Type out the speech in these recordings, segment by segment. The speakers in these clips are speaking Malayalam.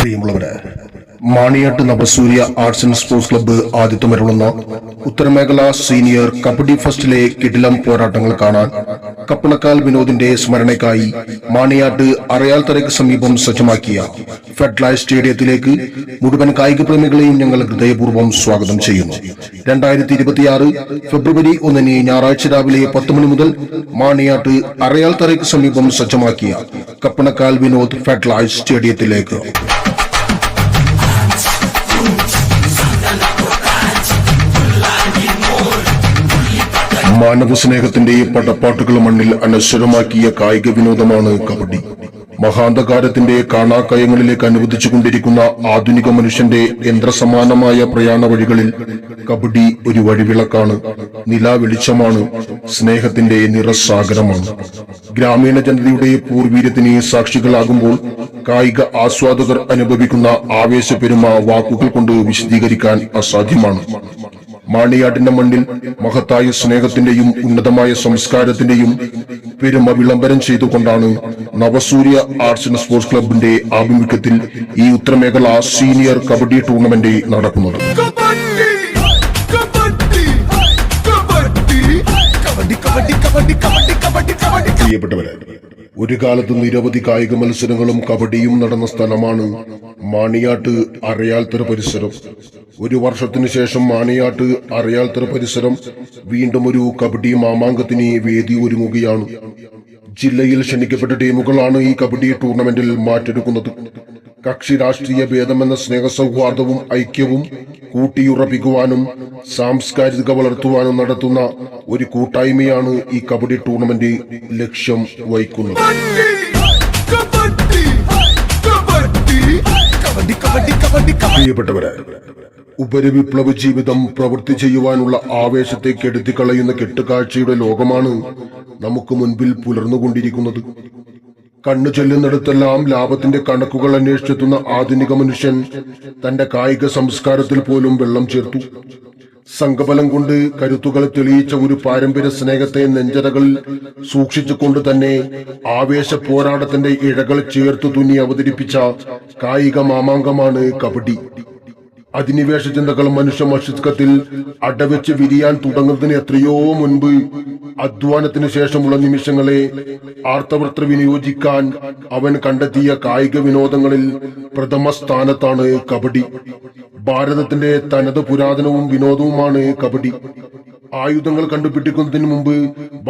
പ്രിയമുള്ളവരെ, Maniyat Navasurya arts and sports club ആതിഥ്യമരുളുന്ന ഉത്തരമേഖല സീനിയർ കബഡി ഫസ്റ്റിലെ കിടിലം പോരാട്ടങ്ങൾ കാണാൻ കപ്പണക്കാൽ വിനോദിന്റെ സ്മരണയ്ക്കായി മാണിയാട്ട് അറയാൽത്തറയ്ക്ക് സമീപം സജ്ജമാക്കിയ ഫെഡ്ലൈറ്റ് സ്റ്റേഡിയത്തിലേക്ക് മുഴുവൻ കായിക പ്രേമികളെയും ഞങ്ങൾ ഹൃദയപൂർവ്വം സ്വാഗതം ചെയ്യുന്നു. 2026 ഫെബ്രുവരി 1 ഞായറാഴ്ച രാവിലെ 10 മണി മുതൽ മാണിയാട്ട് അറയാൽത്തറയ്ക്ക് സമീപം സജ്ജമാക്കിയ കപ്പണക്കാൽ വിനോദ് ഫെഡ്ലൈറ്റ് സ്റ്റേഡിയത്തിലേക്ക് മാനവ സ്നേഹത്തിന്റെ പടപ്പാട്ടുകൾ മണ്ണിൽ അനശ്വരമാക്കിയ കായിക വിനോദമാണ് കബഡി. മഹാന്ധകാരത്തിന്റെ കാണാക്കയങ്ങളിലേക്ക് അനുവദിച്ചുകൊണ്ടിരിക്കുന്ന ആധുനിക മനുഷ്യന്റെ യന്ത്രസമാനമായ പ്രയാണ വഴികളിൽ കബഡി ഒരു വഴിവിളക്കാണ്, നിലാവെളിച്ചമാണ്, സ്നേഹത്തിന്റെ നിറസാഗരമാണ്. ഗ്രാമീണ ജനതയുടെ പൂർവീര്യത്തിന് സാക്ഷികളാകുമ്പോൾ കായിക ആസ്വാദകർ അനുഭവിക്കുന്ന ആവേശപ്പെരുമ വാക്കുകൾ കൊണ്ട് വിശദീകരിക്കാൻ അസാധ്യമാണ്. മാണിയാട്ടിന്റെ മണ്ണിൽ മഹത്തായ സ്നേഹത്തിന്റെയും ഉന്നതമായ സംസ്കാരത്തിന്റെയും പെരുമ വിളംബരം ചെയ്തുകൊണ്ടാണ് നവസൂര്യ ആർട്സ് ആൻഡ് സ്പോർട്സ് ക്ലബിന്റെ ആഭിമുഖ്യത്തിൽ ഈ ഉത്തരമേഖല സീനിയർ കബഡി ടൂർണമെന്റ് നടക്കുന്നത്. പ്രിയപ്പെട്ടവരെ, ഒരു കാലത്ത് നിരവധി കായിക മത്സരങ്ങളും കബഡിയും നടന്ന സ്ഥലമാണ് മാണിയാട്ട് അറയാൽത്തറ പരിസരം. ഒരു വർഷത്തിനു ശേഷം മാണിയാട്ട് അറയാൽത്തറ പരിസരം വീണ്ടും ഒരു കബഡി മാമാങ്കത്തിന് വേദി ഒരുങ്ങുകയാണ്. ജില്ലയിൽ ക്ഷണിക്കപ്പെട്ട ടീമുകളാണ് ഈ കബഡി ടൂർണമെന്റിൽ മാറ്റെടുക്കുന്നത്. കക്ഷി രാഷ്ട്രീയ ഭേദമെന്ന സ്നേഹസൗഹാർദ്ദവും ഐക്യവും കൂട്ടിയുറപ്പിക്കുവാനും സാംസ്കാരിക വളർത്തുവാനും നടത്തുന്ന ഒരു കൂട്ടായ്മയാണ് ഈ കബഡി ടൂർണമെന്റ് ലക്ഷ്യം വഹിക്കുന്നത്. പ്രിയപ്പെട്ടവരെ, ഉപരിവിപ്ലവ ജീവിതം പ്രവൃത്തി ചെയ്യുവാനുള്ള ആവേശത്തെ കെടുത്തിക്കളയുന്ന കെട്ടുകാഴ്ചയുടെ ലോകമാണ് നമുക്ക് മുൻപിൽ പുലർന്നുകൊണ്ടിരിക്കുന്നത്. കണ്ണു ചെല്ലുന്നിടത്തെല്ലാം ലാഭത്തിന്റെ കണക്കുകൾ അന്വേഷിച്ചെത്തുന്ന ആധുനിക മനുഷ്യൻ തന്റെ കായിക സംസ്കാരത്തിൽ പോലും വെള്ളം ചേർത്തു. സംഘബലം കൊണ്ട് കരുത്തുകൾ തെളിയിച്ച ഒരു പാരമ്പര്യ സ്നേഹത്തെ നെഞ്ചറകളിൽ സൂക്ഷിച്ചുകൊണ്ട് തന്നെ ആവേശ പോരാട്ടത്തിന്റെ ഇഴകൾ ചേർത്തു തുന്നി അവതരിപ്പിച്ച കായിക മാമാങ്കമാണ് കബഡി. അധിനിവേശ ചിന്തകൾ മനുഷ്യ മസ്തിഷ്കത്തിൽ അടവെച്ച് വിരിയാൻ തുടങ്ങുന്നതിന് എത്രയോ മുൻപ് അധ്വാനത്തിന് ശേഷമുള്ള നിമിഷങ്ങളെ ആർത്തവൃത്ര വിനിയോജിക്കാൻ അവൻ കണ്ടെത്തിയ കായിക വിനോദങ്ങളിൽ പ്രഥമ സ്ഥാനത്താണ് കബഡി. ഭാരതത്തിന്റെ തനത് പുരാതനവും വിനോദവുമാണ് കബഡി. ആയുധങ്ങൾ കണ്ടുപിടിക്കുന്നതിന് മുമ്പ്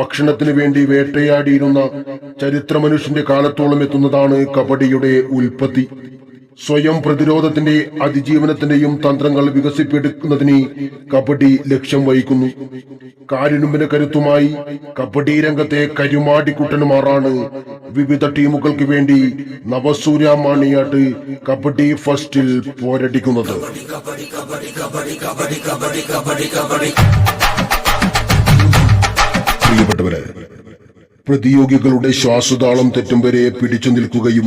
ഭക്ഷണത്തിന് വേണ്ടി വേട്ടയാടിയിരുന്ന ചരിത്ര മനുഷ്യന്റെ കാലത്തോളം എത്തുന്നതാണ് കബഡിയുടെ ഉൽപ്പത്തി. സ്വയം പ്രതിരോധത്തിന്റെ അതിജീവനത്തിന്റെയും തന്ത്രങ്ങൾ വികസിപ്പിക്കുന്നതിന് കബഡി ലക്ഷ്യം വഹിക്കുന്നു. കാരിനുമ്പിന്റെ കരുത്തുമായി കബഡി രംഗത്തെ കരുമാടിക്കുട്ടന്മാരാണ് വിവിധ ടീമുകൾക്ക് വേണ്ടി നവസൂര്യ മാണിയാട്ട് കബഡി ഫസ്റ്റിൽ പോരടിക്കുന്നത്. പ്രിയപ്പെട്ടവരെ, പ്രതിയോഗികളുടെ ശ്വാസതാളം തെറ്റും വരെ പിടിച്ചു നിൽക്കുകയും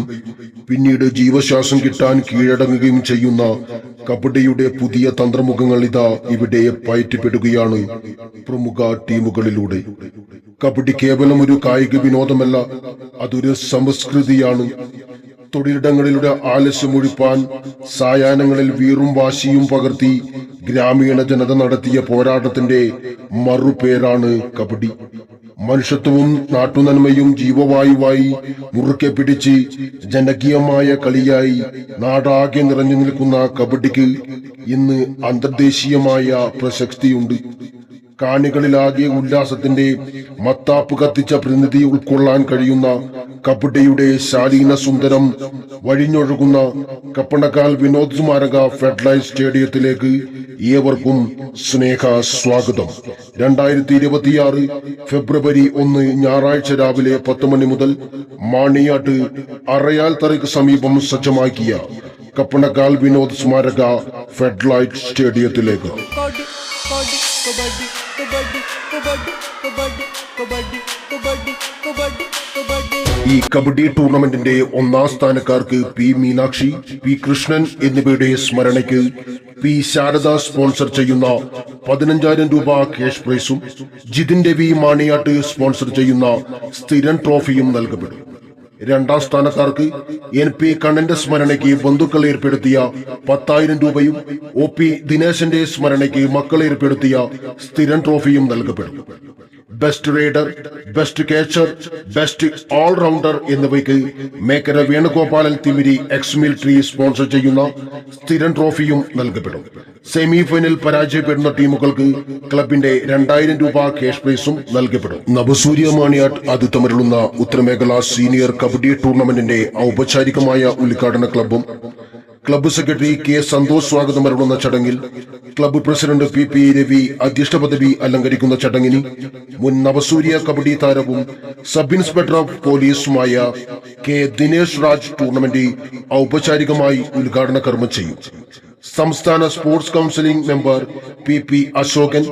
പിന്നീട് ജീവശ്വാസം കിട്ടാൻ കീഴടങ്ങുകയും ചെയ്യുന്ന കബഡിയുടെ പുതിയ തന്ത്രമുഖങ്ങൾ ഇതാ ഇവിടെ പയറ്റിപ്പെടുകയാണ് പ്രമുഖ ടീമുകളിലൂടെ. കബഡി കേവലം ഒരു കായിക വിനോദമല്ല, അതൊരു സംസ്കൃതിയാണ്. തൊഴിലിടങ്ങളിലൂടെ ആലസ്യമൊഴിപ്പാൻ സായാഹ്നങ്ങളിൽ വീറും വാശിയും പകർത്തി ഗ്രാമീണ ജനത നടത്തിയ പോരാട്ടത്തിന്റെ മറുപേരാണ് കബഡി. മനുഷ്യത്വവും നാട്ടുനന്മയും ജീവവായുവായി മുറുക്കെ പിടിച്ച് ജനകീയമായ കളിയായി നാടാകെ നിറഞ്ഞു നിൽക്കുന്ന കബഡിക്ക് ഇന്ന് അന്തർദേശീയമായ പ്രസക്തിയുണ്ട്. കാണികളിലാകെ ഉല്ലാസത്തിന്റെ മത്താപ്പ് കത്തിച്ച പ്രതിനിധി ഉൾക്കൊള്ളാൻ കഴിയുന്ന കബഡിയുടെ ശാലീന സുന്ദരം വഴിഞ്ഞൊഴുകുന്ന കപ്പണക്കാൽ വിനോദ് സ്മാരക ഫെഡ്ലൈറ്റ് സ്റ്റേഡിയത്തിലേക്ക് ഏവർക്കും സ്നേഹ സ്വാഗതം. 2026 ഫെബ്രുവരി 1 ഞായറാഴ്ച രാവിലെ 10 മണി മുതൽ മാണിയാട്ട് അറയാൽത്തറയ്ക്ക് സമീപം സജ്ജമാക്കിയ കപ്പണക്കാൽ വിനോദ് സ്മാരക ഫെഡ്ലൈറ്റ് സ്റ്റേഡിയത്തിലേക്ക്. ഈ കബഡി ടൂർണമെന്റിന്റെ ഒന്നാം സ്ഥാനക്കാർക്ക് പി മീനാക്ഷി, പി കൃഷ്ണൻ എന്നിവയുടെ സ്മരണയ്ക്ക് പി ശാരദ സ്പോൺസർ ചെയ്യുന്ന 15,000 രൂപ ക്യാഷ് പ്രൈസും ജിതിൻ രവി മാണിയാട്ട് സ്പോൺസർ ചെയ്യുന്ന സ്ഥിരം ട്രോഫിയും നൽകപ്പെടും. രണ്ടാം സ്ഥാനക്കാർക്ക് എൻ പി കണ്ണന്റെ സ്മരണയ്ക്ക് ബന്ധുക്കൾ ഏർപ്പെടുത്തിയ 10,000 രൂപയും ഒ പി ദിനേശന്റെ സ്മരണയ്ക്ക് മക്കൾ ഏർപ്പെടുത്തിയ സ്ഥിരം ട്രോഫിയും നൽകപ്പെടും. Best raider, best catcher, best all rounder എന്നിവയ്ക്ക് Mekkara Venugopalan Thimiri ex military sponsor ചെയ്യുന്ന സ്ഥിരം ട്രോഫിയും നൽകപ്പെടും. സെമി ഫൈനൽ പരാജയപ്പെടുന്ന ടീമുകൾക്ക് ക്ലബിന്റെ 2,000 രൂപ ക്യാഷ് പ്രൈസും നൽകപ്പെടും. നവസൂര്യ മാണിയാട്ട് ആതിഥ്യമരുളുന്ന ഉത്തരമേഖല സീനിയർ കബഡി ടൂർണമെന്റിന്റെ ഔപചാരികമായ ഉദ്ഘാടന ക്ലബ്ബ് സെക്രട്ടറി കെ സന്തോഷ് സ്വാഗതം അരുളുന്ന ചടങ്ങിൽ club president P P Ravi അധ്യക്ഷ പദവി അലങ്കരിക്കുന്ന ചടങ്ങിന് മുൻ നവസൂര്യ കബഡി താരവും സബ് ഇൻസ്പെക്ടർ ഓഫ് പോലീസുമായ കെ ദിനേശ് രാജ് ടൂർണമെന്റ് ഔപചാരികമായി ഉദ്ഘാടന കർമ്മം ചെയ്യും. സംസ്ഥാന sports counselling member P P Ashokan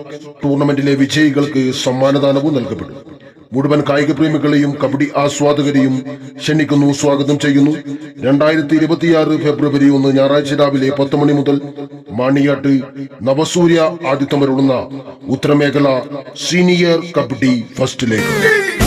ടൂർണമെന്റിലെ വിജയികൾക്ക് സമ്മാനദാനവും നൽകപ്പെടും. മുഴുവൻ കായിക പ്രേമികളെയും കബഡി ആസ്വാദകരെയും ക്ഷണിക്കുന്നു, സ്വാഗതം ചെയ്യുന്നു. 2026 ഫെബ്രുവരി 1 ഞായറാഴ്ച രാവിലെ 10 മണി മുതൽ മാണിയാട്ട് നവസൂര്യ ആതിഥ്യമരുളുന്ന ഉത്തരമേഖല സീനിയർ കബഡി ഫസ്റ്റിലേക്ക്.